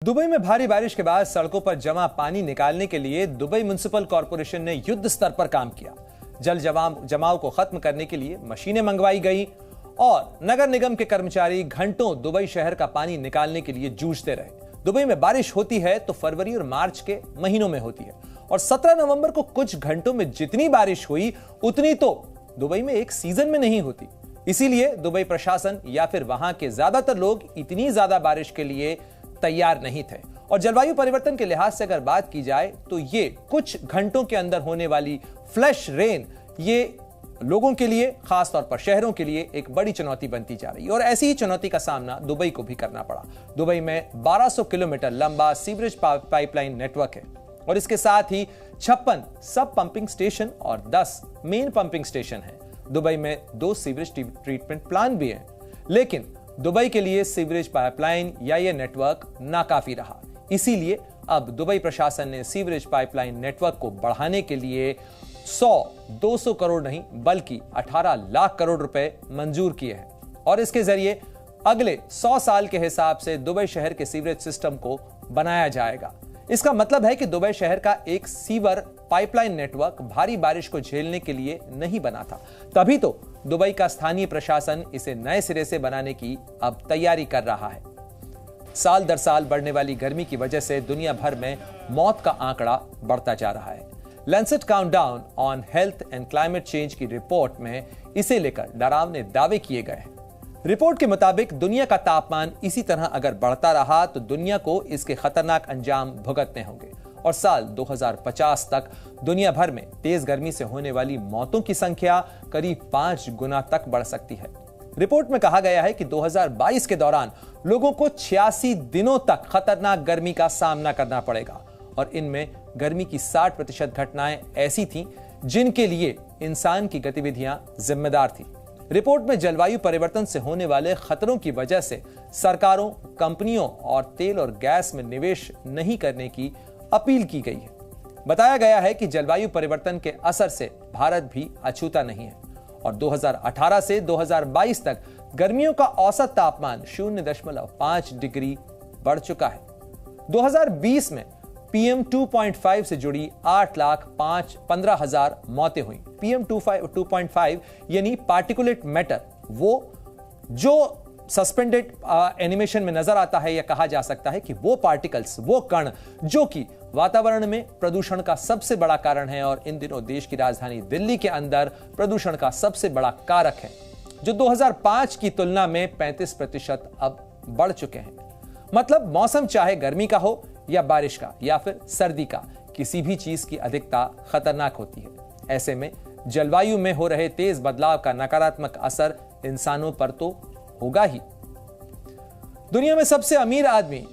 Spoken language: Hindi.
दुबई में भारी बारिश के बाद सड़कों पर जमा पानी निकालने के लिए दुबई म्युनिसिपल कॉरपोरेशन ने युद्ध स्तर पर काम किया। जल जमाव को खत्म करने के लिए मशीनें मंगवाई गई और नगर निगम के कर्मचारी घंटों दुबई शहर का पानी निकालने के लिए जूझते रहे। दुबई में बारिश होती है तो फरवरी और मार्च के महीनों में होती है और 17 नवंबर को कुछ घंटों में जितनी बारिश हुई उतनी तो दुबई में एक सीजन में नहीं होती। इसीलिए दुबई प्रशासन या फिर वहां के ज्यादातर लोग इतनी ज्यादा बारिश के लिए तैयार नहीं थे। और जलवायु परिवर्तन के लिहाज से अगर बात की जाए तो ये कुछ घंटों के अंदर होने वाली फ्लैश रेन ये लोगों के लिए, खासतौर पर शहरों के लिए एक बड़ी चुनौती बनती जा रही है और ऐसी ही चुनौती का सामना दुबई को भी करना पड़ा। दुबई में 1200 किलोमीटर लंबा सीवरेज पाइपलाइन नेटवर्क है और इसके साथ ही 56 सब पंपिंग स्टेशन और 10 मेन पंपिंग स्टेशन है। दुबई में 2 सीवरेज ट्रीटमेंट प्लांट भी हैं, लेकिन दुबई के लिए सीवरेज पाइपलाइन या यह नेटवर्क नाकाफी रहा। इसीलिए अब दुबई प्रशासन ने सीवरेज पाइपलाइन नेटवर्क को बढ़ाने के लिए 100-200 करोड़ नहीं बल्कि 18 लाख करोड़ रुपए मंजूर किए हैं और इसके जरिए अगले 100 साल के हिसाब से दुबई शहर के सीवरेज सिस्टम को बनाया जाएगा। इसका मतलब है कि दुबई शहर का एक सीवर पाइपलाइन नेटवर्क भारी बारिश को झेलने के लिए नहीं बना था, तभी तो दुबई का स्थानीय प्रशासन इसे नए सिरे से बनाने की अब तैयारी कर रहा है। साल दर साल बढ़ने वाली गर्मी की वजह से दुनिया भर में मौत का आंकड़ा बढ़ता जा रहा है। Lancet countdown on health and climate change की रिपोर्ट में इसे लेकर डरावने दावे किए गए हैं। रिपोर्ट के मुताबिक दुनिया का तापमान इसी तरह अगर बढ़ता रहा तो दुनिया को इसके खतरनाक अंजाम भुगतने होंगे और साल 2050 तक दुनिया भर में तेज गर्मी से होने वाली मौतों की संख्या करीब 5 गुना तक बढ़ सकती है। रिपोर्ट में कहा गया है कि 2022 के दौरान लोगों को 86 दिनों तक खतरनाक गर्मी का सामना करना पड़ेगा और इनमें गर्मी की 60% घटनाएं ऐसी थीं जिनके लिए इंसान की गतिविधियां जिम्मेदार थी। रिपोर्ट में जलवायु परिवर्तन से होने वाले खतरों की वजह से सरकारों, कंपनियों और तेल और गैस में निवेश नहीं करने की अपील की गई है। बताया गया है कि जलवायु परिवर्तन के असर से भारत भी अछूता नहीं है और 2018 से 2022 तक गर्मियों का औसत तापमान 0.5 डिग्री बढ़ चुका है। 2020 में PM 2.5 से जुड़ी 8,15,000 मौतें हुई। PM 2.5 यानी पार्टिकुलेट मैटर, वो जो सस्पेंडेड एनिमेशन में नजर आता है या कहा जा सकता है कि वो पार्टिकल्स, वो कण जो कि वातावरण में प्रदूषण का सबसे बड़ा कारण है और इन दिनों देश की राजधानी दिल्ली के अंदर प्रदूषण का सबसे बड़ा कारक है, जो 2005 की तुलना में 35% अब बढ़ चुके हैं। मतलब मौसम चाहे गर्मी का हो या बारिश का या फिर सर्दी का, किसी भी चीज की अधिकता खतरनाक होती है। ऐसे में जलवायु में हो रहे तेज बदलाव का नकारात्मक असर इंसानों पर तो होगा ही। दुनिया में सबसे अमीर आदमी